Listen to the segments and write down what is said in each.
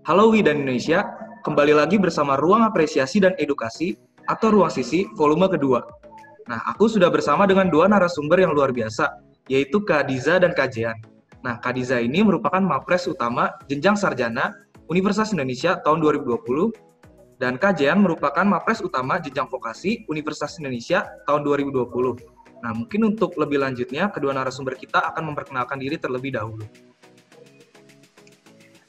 Halo Wi dan Indonesia, kembali lagi bersama Ruang Apresiasi dan Edukasi atau Ruang Sisi volume kedua. Nah, aku sudah bersama dengan dua narasumber yang luar biasa, yaitu Kak Diza dan Kak Jean. Nah, Kak Diza ini merupakan Mapres utama Jenjang Sarjana Universitas Indonesia tahun 2020, dan Kak Jean merupakan Mapres utama Jenjang Vokasi Universitas Indonesia tahun 2020. Nah, mungkin untuk lebih lanjutnya, kedua narasumber kita akan memperkenalkan diri terlebih dahulu.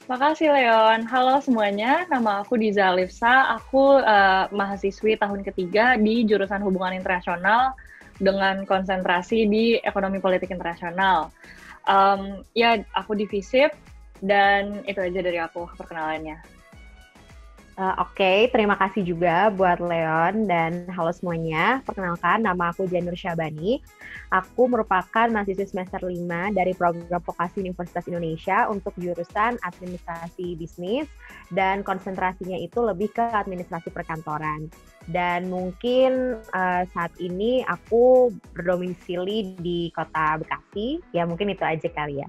Makasih Leon. Halo semuanya, nama aku Diza Alifsa. Aku mahasiswi tahun ketiga di jurusan Hubungan Internasional dengan konsentrasi di Ekonomi Politik Internasional. Ya, aku di FISIP dan itu aja dari aku perkenalannya. Oke, terima kasih juga buat Leon dan halo semuanya. Perkenalkan, nama aku Janur Syabani. Aku merupakan mahasiswa semester 5 dari program vokasi Universitas Indonesia untuk jurusan administrasi bisnis dan konsentrasinya itu lebih ke administrasi perkantoran. Dan mungkin saat ini aku berdomisili di kota Bekasi. Ya mungkin itu aja kali ya.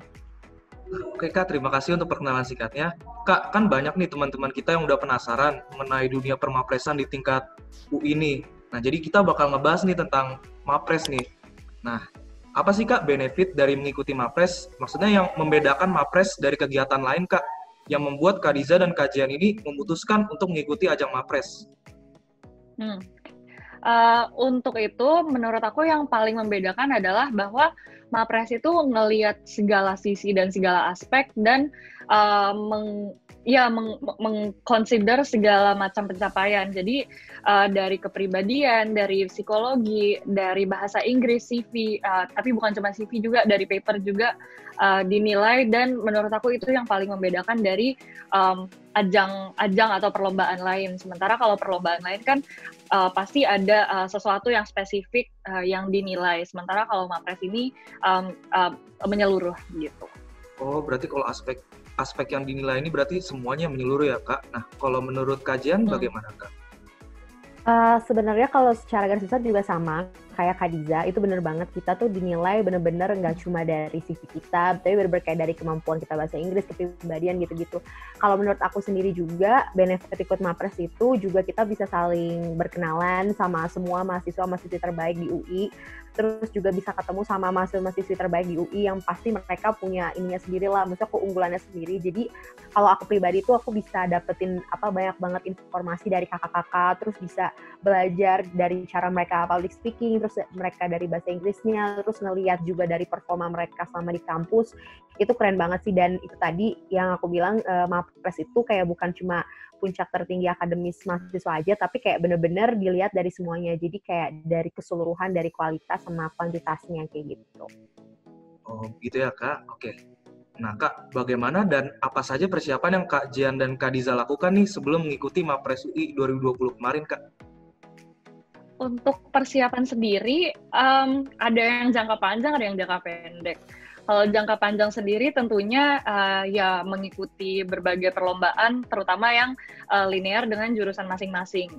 Oke Kak, terima kasih untuk perkenalan singkatnya. Kak, kan banyak nih teman-teman kita yang udah penasaran mengenai dunia permapresan di tingkat UI ini. Nah, jadi kita bakal ngebahas nih tentang Mapres nih. Nah, apa sih Kak benefit dari mengikuti Mapres? Maksudnya yang membedakan Mapres dari kegiatan lain Kak, yang membuat Kak Diza dan Kak Jian ini memutuskan untuk mengikuti ajang Mapres? Untuk itu, menurut aku yang paling membedakan adalah bahwa Mapres itu ngelihat segala sisi dan segala aspek dan mengconsider segala macam pencapaian. Jadi dari kepribadian, dari psikologi, dari bahasa Inggris, CV, tapi bukan cuma CV juga, dari paper juga dinilai, dan menurut aku itu yang paling membedakan dari ajang atau perlombaan lain. Sementara kalau perlombaan lain kan pasti ada sesuatu yang spesifik yang dinilai. Sementara kalau Mapres ini menyeluruh gitu. Oh, berarti kalau aspek yang dinilai ini berarti semuanya menyeluruh ya Kak. Nah, kalau menurut kajian bagaimana Kak? Sebenarnya kalau secara garis besar juga sama kayak Kak Diza, itu bener banget kita tuh dinilai bener-bener nggak cuma dari CV kita, tapi bener-bener kayak dari kemampuan kita bahasa Inggris, kepribadian gitu-gitu. Kalau menurut aku sendiri juga, benefit ikut Mapres itu juga kita bisa saling berkenalan sama semua mahasiswa-mahasiswi terbaik di UI, terus juga bisa ketemu sama mahasiswa-mahasiswi terbaik di UI yang pasti mereka punya ininya sendiri lah, maksudnya keunggulannya sendiri. Jadi kalau aku pribadi tuh aku bisa dapetin banyak banget informasi dari kakak-kakak, terus bisa belajar dari cara mereka public speaking, terus mereka dari bahasa Inggrisnya, terus ngeliat juga dari performa mereka selama di kampus. Itu keren banget sih, dan itu tadi yang aku bilang, Mapres itu kayak bukan cuma puncak tertinggi akademis mahasiswa aja, tapi kayak bener-bener dilihat dari semuanya, jadi kayak dari keseluruhan, dari kualitas sama kuantitasnya kayak gitu. Oh, gitu ya Kak. Oke. Nah Kak, bagaimana dan apa saja persiapan yang Kak Jian dan Kak Diza lakukan nih sebelum mengikuti Mapres UI 2020 kemarin Kak? Untuk persiapan sendiri, ada yang jangka panjang, ada yang jangka pendek. Kalau jangka panjang sendiri tentunya ya mengikuti berbagai perlombaan, terutama yang linear dengan jurusan masing-masing.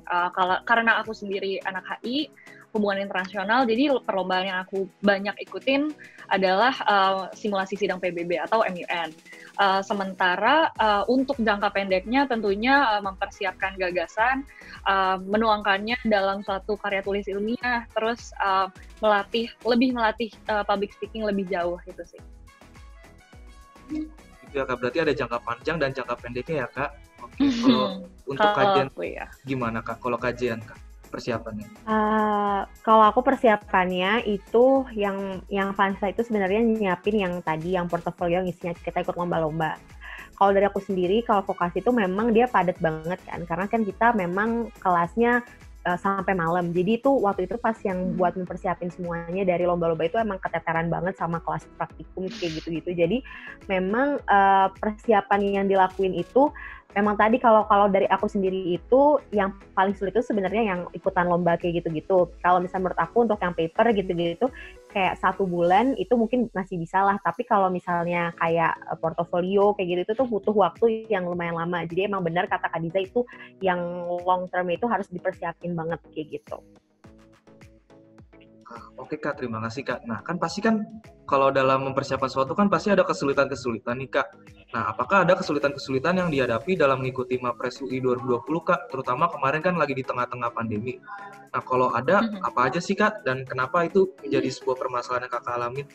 Karena aku sendiri anak HI, hubungan internasional, jadi perlombaan yang aku banyak ikutin adalah simulasi sidang PBB atau MUN. Sementara untuk jangka pendeknya tentunya mempersiapkan gagasan, menuangkannya dalam suatu karya tulis ilmiah, terus lebih melatih public speaking lebih jauh gitu sih. Gitu ya Kak, berarti ada jangka panjang dan jangka pendeknya ya Kak. Oke, kalau untuk kajian gimana Kak? Kalau kajian Kak, persiapannya? Kalau aku persiapannya itu yang Vansa itu sebenarnya nyiapin yang tadi, yang portofolio isinya kita ikut lomba-lomba. Kalau dari aku sendiri, kalau vokasi itu memang dia padat banget kan, karena kan kita memang kelasnya sampai malam. Jadi itu waktu itu pas yang buat mempersiapin semuanya dari lomba-lomba itu emang keteteran banget sama kelas praktikum kayak gitu-gitu. Jadi memang persiapan yang dilakuin itu memang tadi kalau dari aku sendiri itu yang paling sulit itu sebenarnya yang ikutan lomba kayak gitu-gitu. Kalau misalnya menurut aku untuk yang paper gitu-gitu kayak 1 bulan itu mungkin masih bisa lah, tapi kalau misalnya kayak portofolio kayak gitu itu tuh butuh waktu yang lumayan lama. Jadi emang benar kata Kak Diza itu yang long term itu harus dipersiapin banget kayak gitu. Oke Kak, terima kasih Kak. Nah kan pasti kan kalau dalam mempersiapkan sesuatu kan pasti ada kesulitan-kesulitan nih Kak. Nah, apakah ada kesulitan-kesulitan yang dihadapi dalam mengikuti Mapres UI 2020, Kak? Terutama kemarin kan lagi di tengah-tengah pandemi. Nah, kalau ada, apa aja sih, Kak? Dan kenapa itu menjadi sebuah permasalahan yang Kakak alamin?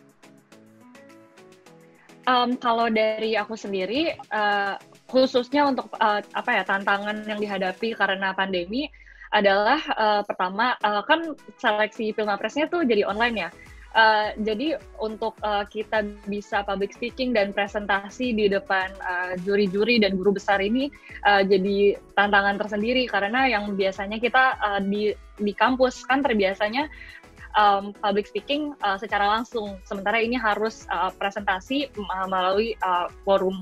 Kalau dari aku sendiri, khususnya untuk tantangan yang dihadapi karena pandemi adalah pertama kan seleksi Pilmapresnya tuh jadi online ya. Jadi untuk kita bisa public speaking dan presentasi di depan juri-juri dan guru besar ini jadi tantangan tersendiri karena yang biasanya kita di kampus kan terbiasanya public speaking secara langsung, sementara ini harus presentasi melalui forum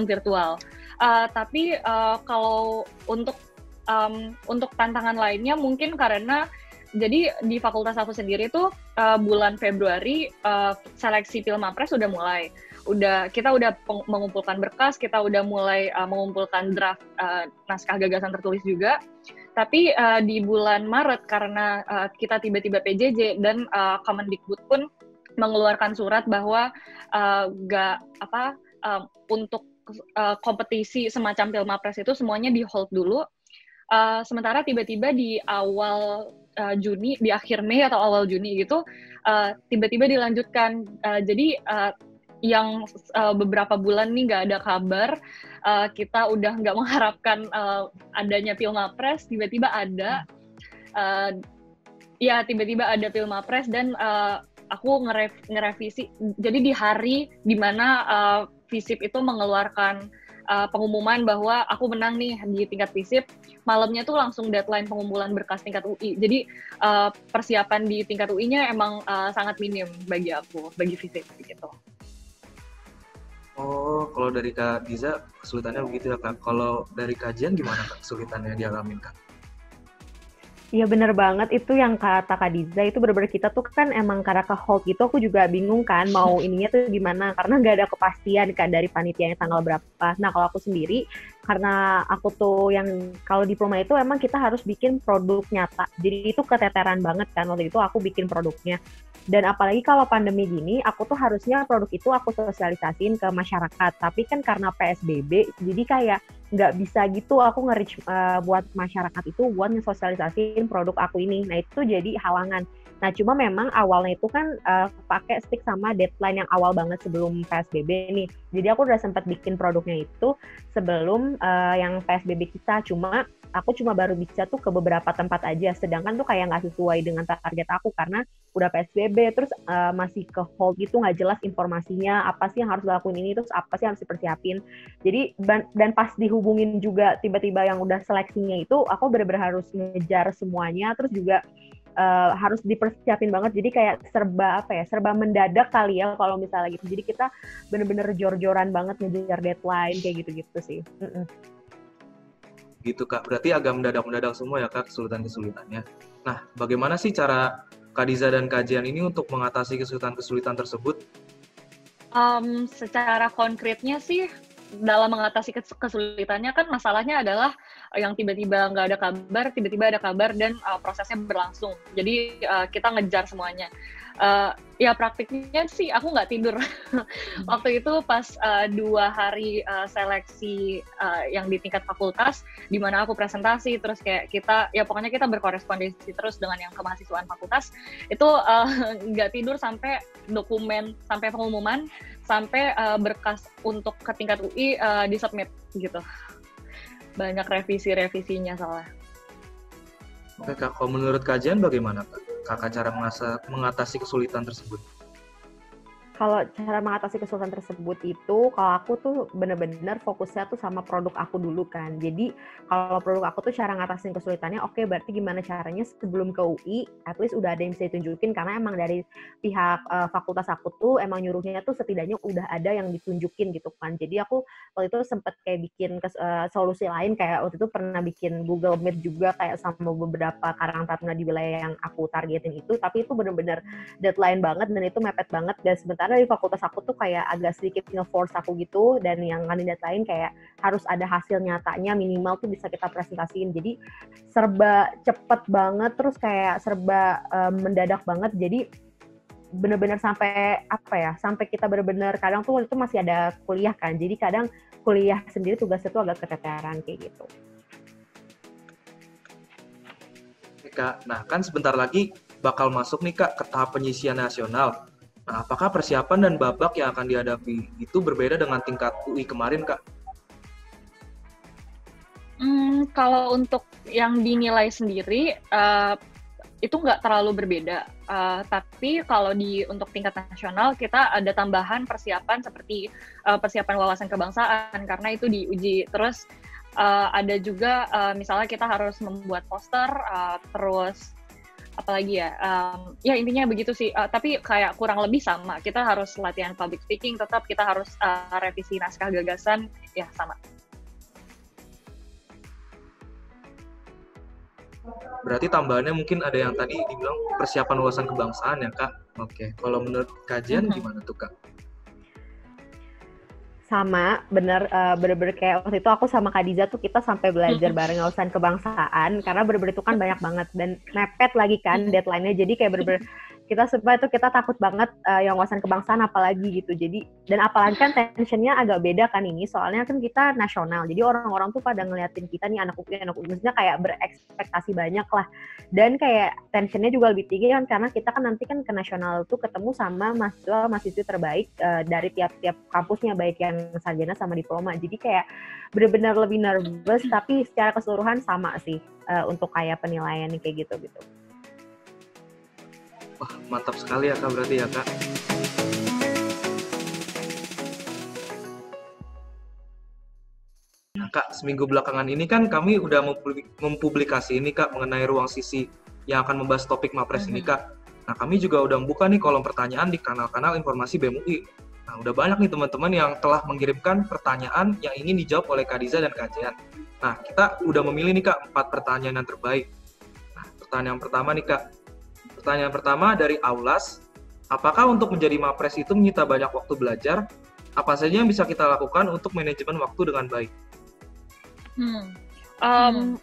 virtual. Tapi kalau untuk tantangan lainnya mungkin karena jadi di fakultas aku sendiri tuh bulan Februari seleksi Pilmapres sudah mulai. Kita udah mengumpulkan berkas, kita udah mulai mengumpulkan draft naskah gagasan tertulis juga. Tapi di bulan Maret karena kita tiba-tiba PJJ dan Kemendikbud pun mengeluarkan surat bahwa untuk kompetisi semacam Pilmapres itu semuanya di hold dulu. Sementara tiba-tiba di awal Juni, di akhir Mei atau awal Juni gitu, tiba-tiba dilanjutkan. Jadi yang beberapa bulan nih nggak ada kabar, kita udah nggak mengharapkan adanya Pilmapres, tiba-tiba ada. Tiba-tiba ada Pilmapres dan aku ngerevisi. Jadi di hari dimana FISIP itu mengeluarkan pengumuman bahwa aku menang nih di tingkat FISIP, malamnya tuh langsung deadline pengumpulan berkas tingkat UI. Jadi persiapan di tingkat UI-nya emang sangat minim bagi aku, bagi FISIP gitu. Oh, kalau dari Kak Diza kesulitannya begitu ya, Kak. Kalau dari kajian gimana, Kak, kesulitannya yang dialamin, Kak? Iya bener banget, itu yang kata Kak Diza, itu bener-bener kita tuh kan emang karena ke hold gitu, aku juga bingung kan mau ininya tuh gimana, karena nggak ada kepastian kan dari panitianya tanggal berapa. Nah kalau aku sendiri, karena aku tuh yang kalau diploma itu emang kita harus bikin produk nyata, jadi itu keteteran banget kan waktu itu aku bikin produknya. Dan apalagi kalau pandemi gini, aku tuh harusnya produk itu aku sosialisasiin ke masyarakat, tapi kan karena PSBB, jadi kayak nggak bisa gitu aku nge-reach buat masyarakat itu buat ngesosialisasiin produk aku ini. Nah itu jadi halangan. Nah cuma memang awalnya itu kan pakai stick sama deadline yang awal banget sebelum PSBB nih. Jadi aku udah sempat bikin produknya itu sebelum yang PSBB kita. Aku cuma baru bisa tuh ke beberapa tempat aja. Sedangkan tuh kayak nggak sesuai dengan target aku karena udah PSBB terus masih ke hold gitu, nggak jelas informasinya apa sih yang harus dilakuin ini, terus apa sih yang harus dipersiapin. Jadi dan pas dihubungin juga tiba-tiba yang udah seleksinya itu aku benar-benar harus ngejar semuanya, terus juga harus dipersiapin banget. Jadi kayak serba mendadak kali ya kalau misalnya gitu. Jadi kita bener-bener jor-joran banget ngejar deadline kayak gitu-gitu sih. Gitu, Kak. Berarti agak mendadak-mendadak semua ya, Kak, kesulitan-kesulitannya. Nah, bagaimana sih cara Kak Diza dan kajian ini untuk mengatasi kesulitan-kesulitan tersebut? Secara konkretnya sih, dalam mengatasi kesulitannya kan masalahnya adalah yang tiba-tiba nggak ada kabar, tiba-tiba ada kabar dan prosesnya berlangsung. Jadi kita ngejar semuanya. Ya praktiknya sih aku nggak tidur. Waktu itu pas 2 hari seleksi yang di tingkat fakultas, di mana aku presentasi, terus kayak pokoknya kita berkorespondensi terus dengan yang kemahasiswaan fakultas, itu nggak tidur sampai dokumen, sampai pengumuman, sampai berkas untuk ke tingkat UI di-submit gitu. Banyak revisi-revisinya soalnya. Oke, Kak. Kalau menurut kajian bagaimana, Kak? Kakak cara mengatasi kesulitan tersebut? Kalau cara mengatasi kesulitan tersebut itu, kalau aku tuh bener-bener fokusnya tuh sama produk aku dulu kan. Jadi kalau produk aku tuh cara ngatasin kesulitannya, oke, berarti gimana caranya sebelum ke UI, at least udah ada yang bisa ditunjukin, karena emang dari pihak fakultas aku tuh emang nyuruhnya tuh setidaknya udah ada yang ditunjukin gitu kan. Jadi aku waktu itu sempet kayak bikin solusi lain, kayak waktu itu pernah bikin Google Meet juga kayak sama beberapa karang taruna di wilayah yang aku targetin itu, tapi itu bener-bener deadline banget dan itu mepet banget. Dan sebentar dari fakultas aku tuh kayak agak sedikit nge-force aku gitu, dan yang kandidat lain kayak harus ada hasil nyatanya minimal tuh bisa kita presentasiin. Jadi serba cepet banget, terus kayak serba mendadak banget. Jadi bener-bener sampai apa ya, sampai kita bener-bener kadang tuh itu masih ada kuliah kan, jadi kadang kuliah sendiri tugasnya tuh agak keteteran kayak gitu. Kak, nah kan sebentar lagi bakal masuk nih Kak ke tahap penyisian nasional. Nah, apakah persiapan dan babak yang akan dihadapi itu berbeda dengan tingkat UI kemarin Kak? Kalau untuk yang dinilai sendiri, itu nggak terlalu berbeda. Tapi kalau untuk tingkat nasional, kita ada tambahan persiapan seperti persiapan wawasan kebangsaan, karena itu diuji. Terus ada juga misalnya kita harus membuat poster, terus apalagi ya, ya intinya begitu sih. Tapi kayak kurang lebih sama. Kita harus latihan public speaking, tetap kita harus revisi naskah gagasan, ya sama. Berarti tambahannya mungkin ada yang tadi dibilang persiapan wawasan kebangsaan ya Kak? Oke, kalau menurut kajian gimana tuh Kak? Sama, bener kayak waktu itu aku sama Kak Diza tuh kita sampai belajar bareng wawasan kebangsaan, karena bener itu kan banyak banget, dan mepet lagi kan deadline-nya, jadi kayak bener kita supaya tuh kita takut banget yang wawasan kebangsaan apalagi gitu. Jadi dan apalagi kan tensionnya agak beda kan ini, soalnya kan kita nasional, jadi orang-orang tuh pada ngeliatin kita nih anak UI, maksudnya kayak berekspektasi banyak lah, dan kayak tensionnya juga lebih tinggi kan karena kita kan nanti kan ke nasional tuh ketemu sama mahasiswa terbaik dari tiap-tiap kampusnya, baik yang sarjana sama diploma, jadi kayak benar-benar lebih nervous, tapi secara keseluruhan sama sih untuk kayak penilaian kayak gitu. Wah, mantap sekali ya Kak, berarti ya Kak. Nah Kak, seminggu belakangan ini kan kami udah mempublikasi ini Kak mengenai ruang sisi yang akan membahas topik Mapres ini Kak. Nah kami juga udah membuka nih kolom pertanyaan di kanal-kanal informasi BEM UI. Nah udah banyak nih teman-teman yang telah mengirimkan pertanyaan yang ingin dijawab oleh Kak Diza dan Kak Jean. Nah kita udah memilih nih Kak 4 pertanyaan yang terbaik. Nah pertanyaan pertama nih Kak. Pertanyaan pertama dari Aulas, apakah untuk menjadi Mapres itu menyita banyak waktu belajar? Apa saja yang bisa kita lakukan untuk manajemen waktu dengan baik?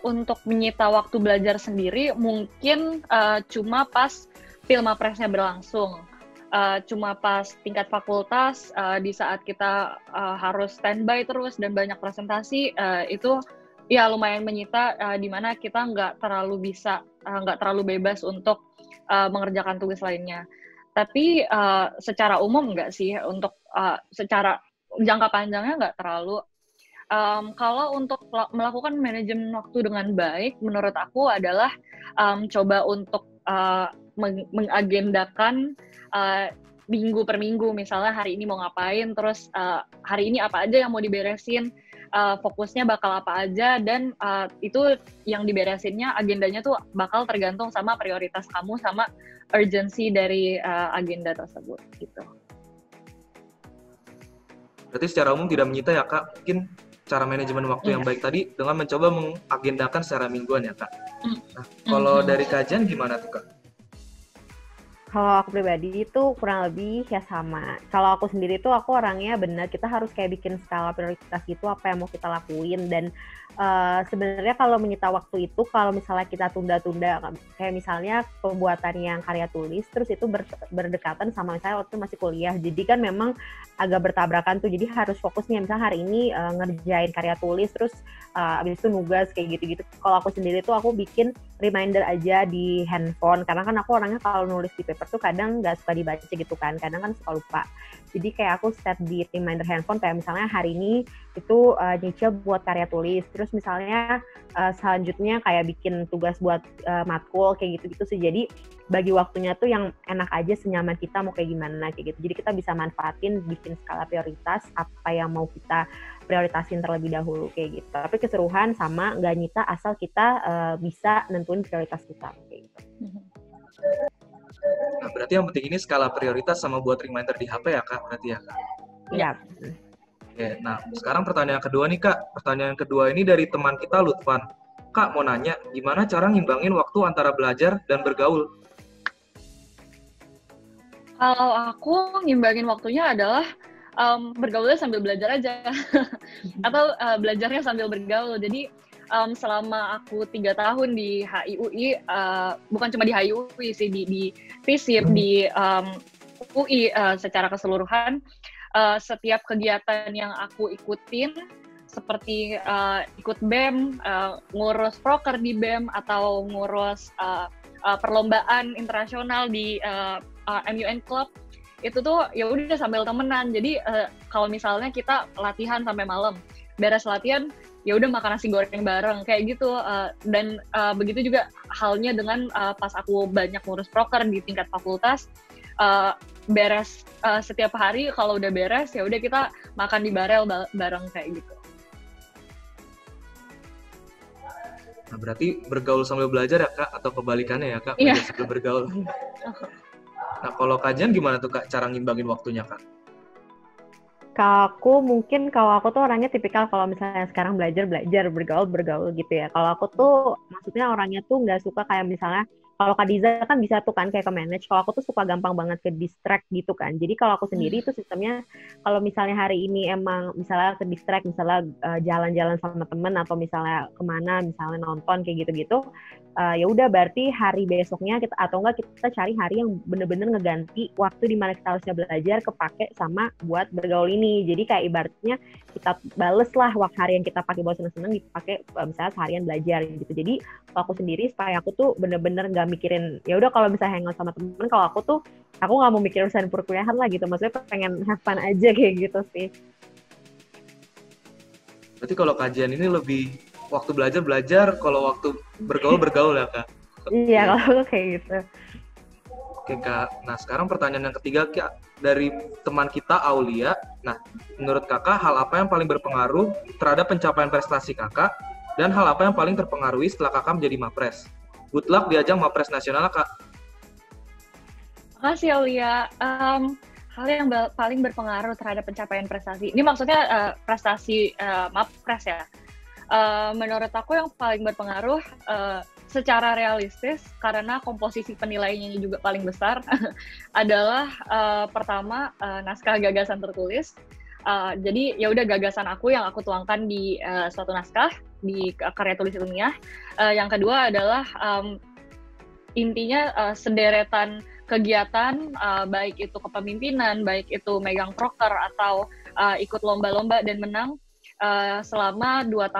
Untuk menyita waktu belajar sendiri, mungkin cuma pas Pilmapresnya berlangsung. Cuma pas tingkat fakultas, di saat kita harus standby terus dan banyak presentasi, itu ya lumayan menyita, di mana kita nggak terlalu bebas untuk mengerjakan tugas lainnya. Tapi secara umum enggak sih, untuk secara jangka panjangnya enggak terlalu. Kalau untuk melakukan manajemen waktu dengan baik, menurut aku adalah coba untuk mengagendakan minggu per minggu, misalnya hari ini mau ngapain, terus hari ini apa aja yang mau diberesin, fokusnya bakal apa aja, dan itu yang diberesinnya, agendanya tuh bakal tergantung sama prioritas kamu, sama urgency dari agenda tersebut, gitu. Berarti secara umum tidak menyita ya Kak, mungkin cara manajemen waktu yang baik tadi dengan mencoba mengagendakan secara mingguan ya Kak. Nah, kalau dari kajian gimana tuh Kak? Kalau aku pribadi itu kurang lebih ya sama. Kalau aku sendiri tuh aku orangnya benar kita harus kayak bikin skala prioritas gitu apa yang mau kita lakuin, dan sebenarnya kalau menyita waktu itu kalau misalnya kita tunda-tunda kayak misalnya pembuatan yang karya tulis terus itu berdekatan sama misalnya waktu masih kuliah, jadi kan memang agak bertabrakan tuh, jadi harus fokusnya misalnya hari ini ngerjain karya tulis terus abis itu nugas kayak gitu-gitu. Kalau aku sendiri tuh aku bikin reminder aja di handphone, karena kan aku orangnya kalau nulis di paper tuh kadang nggak suka dibaca gitu kan, kadang kan suka lupa. Jadi kayak aku set di reminder handphone kayak misalnya hari ini itu nyicil buat karya tulis, terus misalnya selanjutnya kayak bikin tugas buat matkul kayak gitu-gitu sih. Jadi bagi waktunya tuh yang enak aja, senyaman kita mau kayak gimana kayak gitu. Jadi kita bisa manfaatin bikin skala prioritas apa yang mau kita prioritasin terlebih dahulu kayak gitu. Tapi keseluruhan sama, nggak nyita asal kita bisa nentuin prioritas kita kayak gitu. Nah, berarti yang penting ini skala prioritas sama buat reminder di HP ya Kak, berarti ya Kak? Iya. Oke, nah sekarang pertanyaan kedua nih Kak. Pertanyaan kedua ini dari teman kita Lutfan. Kak mau nanya, gimana cara ngimbangin waktu antara belajar dan bergaul? Kalau aku ngimbangin waktunya adalah bergaulnya sambil belajar aja atau belajarnya sambil bergaul. Jadi selama aku 3 tahun di HIUI, bukan cuma di HIUI sih, di FISIP, di UI secara keseluruhan, setiap kegiatan yang aku ikutin seperti ikut BEM, ngurus proker di BEM atau ngurus perlombaan internasional di MUN Club, itu tuh ya udah sambil temenan. Jadi kalau misalnya kita latihan sampai malam, beres latihan ya udah makan nasi goreng bareng kayak gitu. Dan begitu juga halnya dengan pas aku banyak ngurus proker di tingkat fakultas, beres setiap hari kalau udah beres ya udah kita makan di barel bareng kayak gitu. Nah, berarti bergaul sambil belajar ya Kak, atau kebalikannya ya Kak, Iya. belajar sambil bergaul. Nah, kalau kajian gimana tuh Kak, cara ngimbangin waktunya Kak? Kalau aku tuh orangnya tipikal kalau misalnya sekarang belajar, bergaul gitu ya. Kalau aku tuh maksudnya orangnya tuh nggak suka kayak misalnya kalau Kak Diza kan bisa tuh kan kayak ke manage. Kalau aku tuh suka gampang banget ke distract gitu kan. Jadi kalau aku sendiri itu sistemnya kalau misalnya hari ini emang misalnya ke distract, misalnya jalan-jalan sama temen atau misalnya kemana, misalnya nonton kayak gitu-gitu, ya udah berarti hari besoknya kita atau enggak kita cari hari yang bener-bener ngeganti waktu di mana kita harusnya belajar kepake sama buat bergaul ini. Jadi kayak ibaratnya kita bales lah waktu hari yang kita pakai buat seneng-seneng dipakai misalnya seharian belajar gitu. Jadi kalau aku sendiri supaya aku tuh bener-bener nggak mikirin ya udah kalau misalnya hangout sama temen, kalau aku tuh aku nggak mau mikirin urusan perkuliahan lah gitu. Maksudnya pengen have fun aja kayak gitu sih. Berarti kalau kajian ini lebih waktu belajar, kalau waktu bergaul ya Kak? Iya, kalau aku kayak gitu. Oke Kak, nah sekarang pertanyaan yang ketiga Kak, dari teman kita Aulia. Nah, menurut Kakak hal apa yang paling berpengaruh terhadap pencapaian prestasi Kakak, dan hal apa yang paling terpengaruhi setelah Kakak menjadi Mapres? Good luck di ajang Mapres nasional Kak. Makasih Aulia. Hal yang paling berpengaruh terhadap pencapaian prestasi, ini maksudnya prestasi Mapres ya. Menurut aku yang paling berpengaruh secara realistis karena komposisi penilaiannya juga paling besar adalah pertama naskah gagasan tertulis. Jadi ya udah gagasan aku yang aku tuangkan di suatu naskah di karya tulis ilmiah. Yang kedua adalah intinya sederetan kegiatan baik itu kepemimpinan, baik itu megang proker atau ikut lomba-lomba dan menang selama 2-3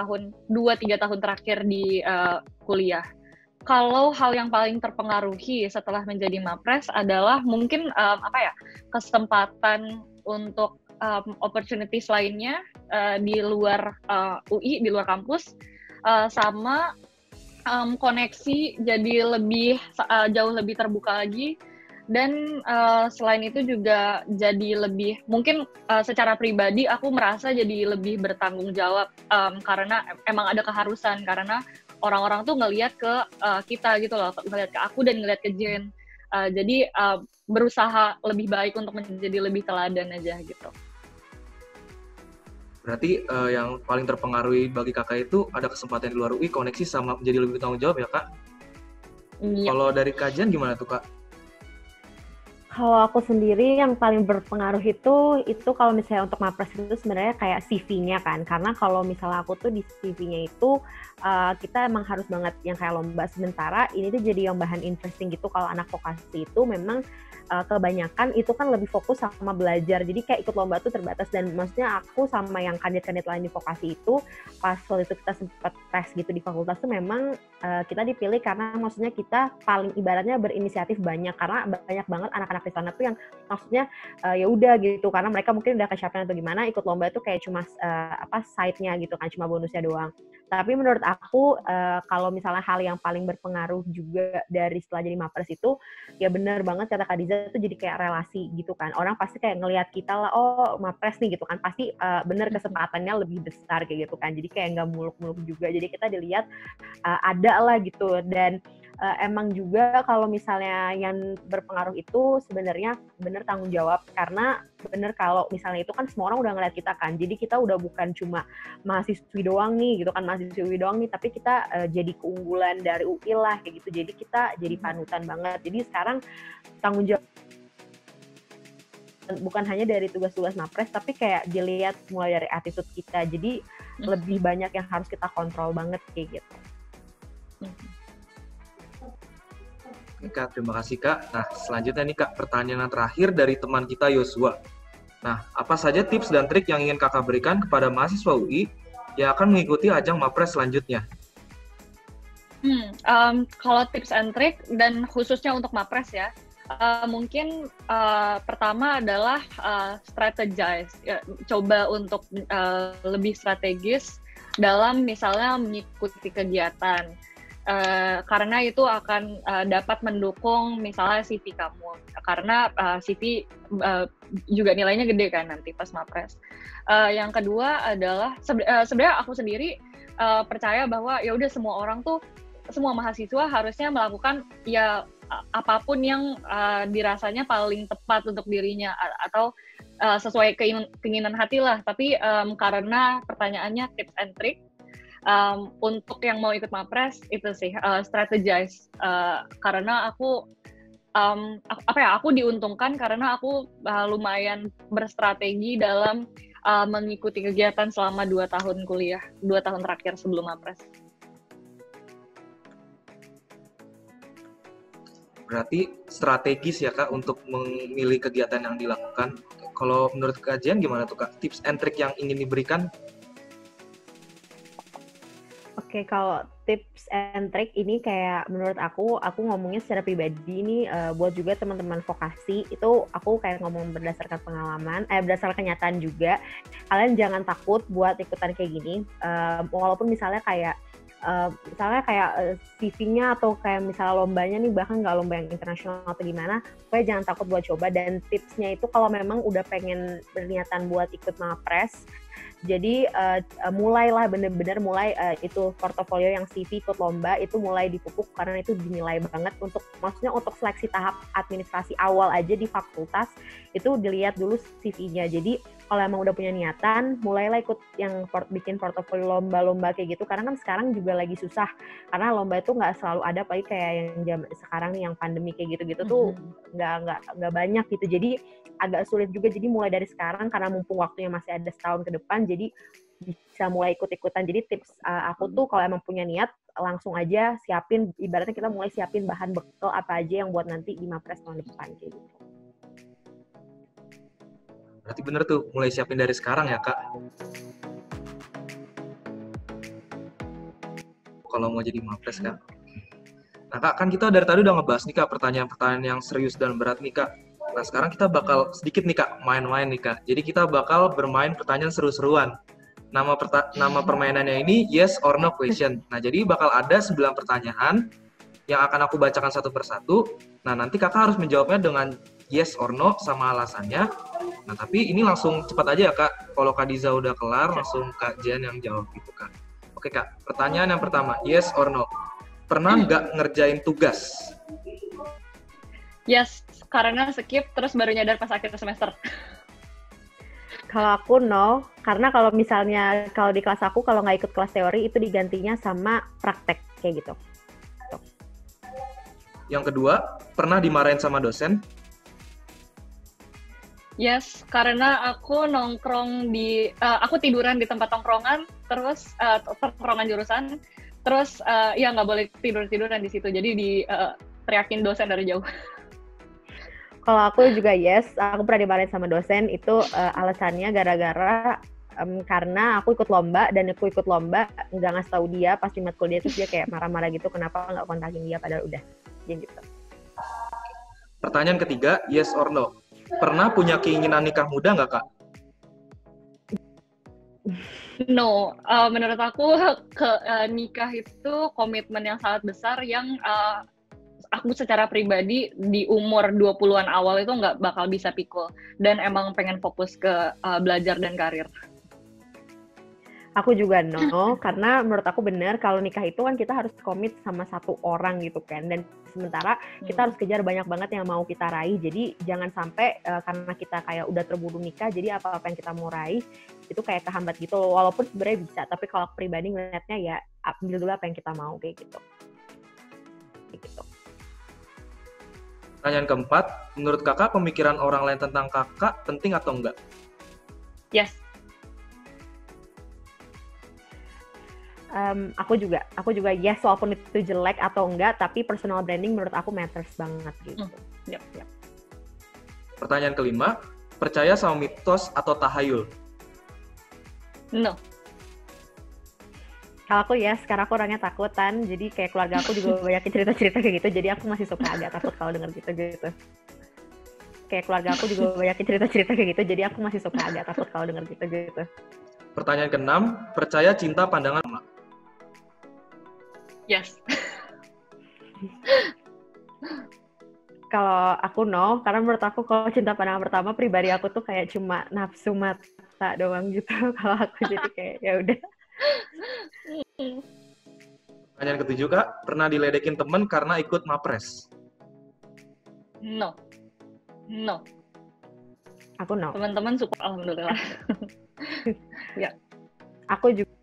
tahun terakhir di kuliah. Kalau hal yang paling terpengaruhi setelah menjadi Mapres adalah mungkin kesempatan untuk opportunities lainnya di luar UI, di luar kampus, sama koneksi jadi jauh lebih terbuka lagi. Dan selain itu juga jadi lebih, mungkin secara pribadi aku merasa jadi lebih bertanggung jawab karena emang ada keharusan, karena orang-orang tuh ngelihat ke kita gitu loh, ngelihat ke aku dan ngelihat ke Jen. Jadi berusaha lebih baik untuk menjadi lebih teladan aja gitu. Berarti yang paling terpengaruhi bagi Kakak itu ada kesempatan di luar UI, koneksi sama menjadi lebih bertanggung jawab ya Kak? Iya. Kalau dari kajian gimana tuh Kak? Kalau aku sendiri yang paling berpengaruh itu kalau misalnya untuk Mapres itu sebenarnya kayak CV-nya kan. Karena kalau misalnya aku tuh di CV-nya itu kita emang harus banget yang kayak lomba. Sementara ini tuh jadi yang bahan interesting gitu kalau anak vokasi itu memang kebanyakan itu kan lebih fokus sama belajar. Jadi kayak ikut lomba tuh terbatas, dan maksudnya aku sama yang kandidat-kandidat lain di vokasi itu pas waktu itu kita sempat tes gitu di fakultas tuh memang kita dipilih karena maksudnya kita paling ibaratnya berinisiatif banyak, karena banyak banget anak-anak di sana tuh yang maksudnya ya udah gitu karena mereka mungkin udah kecapean atau gimana, ikut lomba itu kayak cuma side-nya gitu kan, cuma bonusnya doang. Tapi menurut aku kalau misalnya hal yang paling berpengaruh juga dari setelah jadi Mapres itu ya benar banget kata Kak Diza, itu jadi kayak relasi gitu kan. Orang pasti kayak ngelihat kita lah, oh Mapres nih gitu kan, pasti bener kesempatannya lebih besar kayak gitu kan. Jadi kayak nggak muluk-muluk juga, jadi kita dilihat ada lah gitu. Dan emang juga kalau misalnya yang berpengaruh itu sebenarnya bener tanggung jawab, karena bener kalau misalnya itu kan semua orang udah ngeliat kita kan, jadi kita udah bukan cuma mahasiswi doang nih gitu kan, mahasiswi doang nih, tapi kita jadi keunggulan dari UI lah kayak gitu, jadi kita jadi panutan banget. Jadi sekarang tanggung jawab bukan hanya dari tugas-tugas Mapres, tapi kayak dilihat mulai dari attitude kita, jadi lebih banyak yang harus kita kontrol banget kayak gitu. Oke, Kak, terima kasih Kak. Nah, selanjutnya nih Kak, pertanyaan terakhir dari teman kita Yosua. Nah, apa saja tips dan trik yang ingin Kakak berikan kepada mahasiswa UI yang akan mengikuti ajang MAPRES selanjutnya? Kalau tips and trick dan khususnya untuk MAPRES ya, mungkin pertama adalah strategize, ya, coba untuk lebih strategis dalam misalnya mengikuti kegiatan. Karena itu akan dapat mendukung misalnya CV kamu, karena CV juga nilainya gede kan nanti pas MAPRES. Yang kedua adalah sebenarnya aku sendiri percaya bahwa ya udah semua mahasiswa harusnya melakukan ya apapun yang dirasanya paling tepat untuk dirinya atau sesuai keinginan hati lah. Tapi karena pertanyaannya tips and trick, untuk yang mau ikut MAPRES itu sih strategize, karena aku diuntungkan karena aku lumayan berstrategi dalam mengikuti kegiatan selama 2 tahun kuliah, 2 tahun terakhir sebelum MAPRES. Berarti strategis ya Kak untuk memilih kegiatan yang dilakukan. Kalau menurut kajian gimana tuh Kak? Tips and trick yang ingin diberikan? Oke, kalau tips and trick ini kayak menurut aku ngomongnya secara pribadi ini buat juga teman-teman vokasi, itu aku kayak ngomong berdasarkan pengalaman, berdasarkan kenyataan juga. Kalian jangan takut buat ikutan kayak gini, walaupun misalnya kayak CV-nya atau kayak misalnya lombanya nih bahkan nggak lomba yang internasional atau gimana, pokoknya jangan takut buat coba. Dan tipsnya itu kalau memang udah pengen berniatan buat ikut MAPRES, jadi mulailah bener-bener itu portofolio yang CV ikut lomba itu mulai dipupuk, karena itu dinilai banget maksudnya untuk seleksi tahap administrasi awal aja di fakultas itu dilihat dulu CV-nya. Jadi kalau emang udah punya niatan, mulailah ikut yang bikin portofolio lomba-lomba kayak gitu, karena kan sekarang juga lagi susah karena lomba itu nggak selalu ada, apalagi kayak yang sekarang nih yang pandemi kayak gitu-gitu tuh nggak banyak gitu. Jadi agak sulit juga, jadi mulai dari sekarang karena mumpung waktunya masih ada setahun ke depan, jadi bisa mulai ikut-ikutan. Jadi tips aku tuh kalau emang punya niat langsung aja siapin, ibaratnya kita mulai siapin bahan bekal apa aja yang buat nanti di MAPRES tahun depan kayak gitu. Berarti bener tuh, mulai siapin dari sekarang ya Kak. Kalau mau jadi MAPRES Kak. Nah Kak, kan kita dari tadi udah ngebahas nih Kak pertanyaan-pertanyaan yang serius dan berat nih Kak. Nah sekarang kita bakal sedikit nih Kak, main-main nih Kak. Jadi kita bakal bermain pertanyaan seru-seruan. Nama permainannya ini yes or no question. Nah jadi bakal ada 9 pertanyaan yang akan aku bacakan satu persatu. Nah nanti kakak harus menjawabnya dengan yes or no sama alasannya. Nah tapi ini langsung cepat aja ya Kak. Kalau Kak Diza udah kelar, langsung Kak Jen yang jawab gitu Kak. Oke Kak, pertanyaan yang pertama, yes or no. Pernah nggak ngerjain tugas? Yes, karena skip terus baru nyadar pas akhir semester. Kalau aku no, karena kalau misalnya kalau di kelas aku kalau nggak ikut kelas teori itu digantinya sama praktek kayak gitu. Yang kedua, pernah dimarahin sama dosen? Yes, karena aku nongkrong aku tiduran di tempat tongkrongan, terus tongkrongan jurusan, terus ya nggak boleh tiduran di situ, jadi teriakin dosen dari jauh. Kalau aku juga yes, aku pernah dimarahin sama dosen, itu alasannya gara-gara karena aku ikut lomba, dan aku ikut lomba nggak ngasih tahu dia pas di matkul dia, terus dia kayak marah-marah gitu, kenapa nggak kontakin dia padahal udah, gitu. Pertanyaan ketiga, yes or no. Pernah punya keinginan nikah muda nggak Kak? No, menurut aku nikah itu komitmen yang sangat besar yang aku secara pribadi di umur 20-an awal itu nggak bakal bisa pikul, dan emang pengen fokus ke belajar dan karir. Aku juga no, karena menurut aku benar kalau nikah itu kan kita harus komit sama satu orang gitu kan, dan sementara kita harus kejar banyak banget yang mau kita raih, jadi jangan sampai karena kita kayak udah terburu nikah, jadi apa-apa yang kita mau raih itu kayak kehambat gitu, walaupun sebenarnya bisa, tapi kalau pribadi ngeliatnya ya ambil dulu apa yang kita mau kayak gitu. Pertanyaan keempat, menurut kakak pemikiran orang lain tentang kakak penting atau enggak? Yes. Aku juga yes, walaupun itu jelek atau enggak, tapi personal branding menurut aku matters banget gitu. Yap, yap. Pertanyaan kelima, percaya sama mitos atau tahayul? No. Kalau aku yes, karena aku orangnya takutan, jadi kayak keluarga aku juga banyak cerita-cerita kayak gitu, jadi aku masih suka agak takut kalau denger gitu. Kayak keluarga aku juga banyak cerita-cerita kayak gitu, jadi aku masih suka agak takut kalau denger gitu. Pertanyaan keenam, percaya cinta pandangan pertama? Yes. Kalau aku no, karena menurut aku kalau cinta pandangan pertama pribadi aku tuh kayak cuma nafsu mata doang gitu. Kalau aku jadi kayak ya udah. Pertanyaan ketujuh, Kak, pernah diledekin temen karena ikut mapres? No. Aku no. Teman-teman support, alhamdulillah. Ya. Aku juga.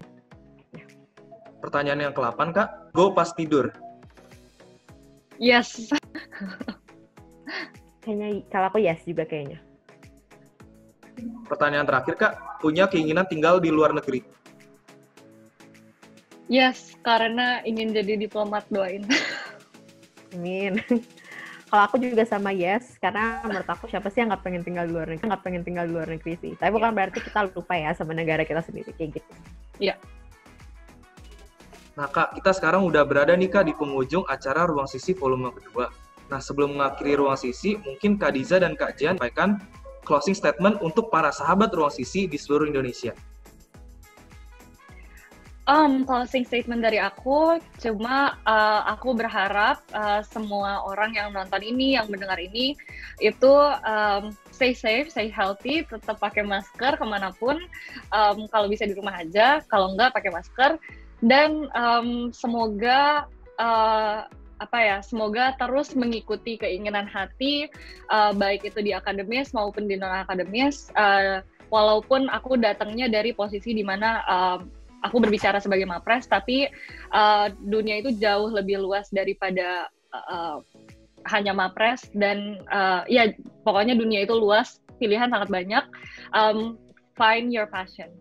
Pertanyaan yang ke-8, Kak, go pas tidur? Yes. Kayaknya kalau aku yes juga kayaknya. Pertanyaan terakhir, Kak, punya keinginan tinggal di luar negeri? Yes, karena ingin jadi diplomat, doain. Amin. Kalau aku juga sama yes, karena menurut aku siapa sih yang nggak pengen tinggal di luar negeri sih. Tapi bukan berarti kita lupa ya sama negara kita sendiri kayak gitu. Iya. Nah, Kak, kita sekarang udah berada nih, Kak, di penghujung acara Ruang Sisi volume kedua. Nah, sebelum mengakhiri Ruang Sisi, mungkin Kak Diza dan Kak Jian sampaikan closing statement untuk para sahabat Ruang Sisi di seluruh Indonesia. Closing statement dari aku, cuma aku berharap semua orang yang nonton ini, yang mendengar ini, itu stay safe, stay healthy, tetap pakai masker kemanapun, kalau bisa di rumah aja, kalau enggak pakai masker, dan semoga semoga terus mengikuti keinginan hati, baik itu di akademis maupun di non-akademis, walaupun aku datangnya dari posisi di mana aku berbicara sebagai mapres, tapi dunia itu jauh lebih luas daripada hanya mapres, dan ya pokoknya dunia itu luas, pilihan sangat banyak. Find your passion.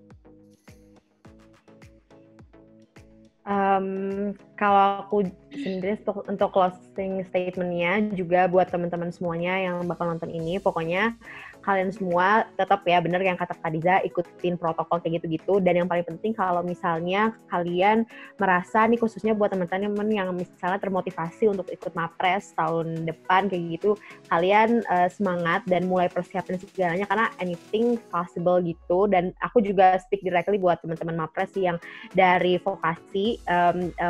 Kalau aku sendiri untuk closing statement-nya juga buat teman-teman semuanya yang bakal nonton ini, pokoknya kalian semua tetap ya bener yang kata Kak Diza, ikutin protokol kayak gitu-gitu, dan yang paling penting kalau misalnya kalian merasa nih, khususnya buat teman-teman yang misalnya termotivasi untuk ikut mapres tahun depan kayak gitu, kalian semangat dan mulai persiapin segalanya karena anything possible gitu. Dan aku juga speak directly buat teman-teman mapres yang dari vokasi,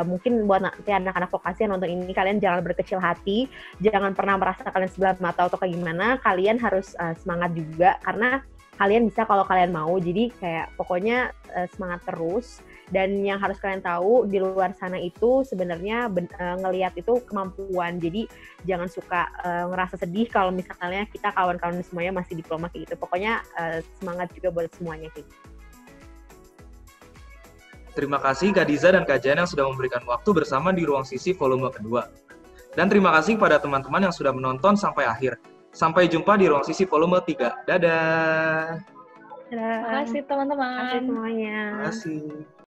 mungkin buat nanti anak-anak vokasi yang nonton ini, kalian jangan berkecil hati, jangan pernah merasa kalian sebelah mata atau kayak gimana, kalian harus semangat juga karena kalian bisa kalau kalian mau. Jadi kayak pokoknya semangat terus, dan yang harus kalian tahu di luar sana itu sebenarnya ngelihat itu kemampuan. Jadi jangan suka ngerasa sedih kalau misalnya kita kawan-kawan semuanya masih diploma kayak gitu. Pokoknya semangat juga buat semuanya kayak gitu. Terima kasih Kak Diza dan Kak Jan yang sudah memberikan waktu bersama di Ruang Sisi volume kedua. Dan terima kasih kepada teman-teman yang sudah menonton sampai akhir. Sampai jumpa di Ruang Sisi volume 3. Dadah! Terima kasih teman-teman. Terima kasih semuanya. Terima kasih.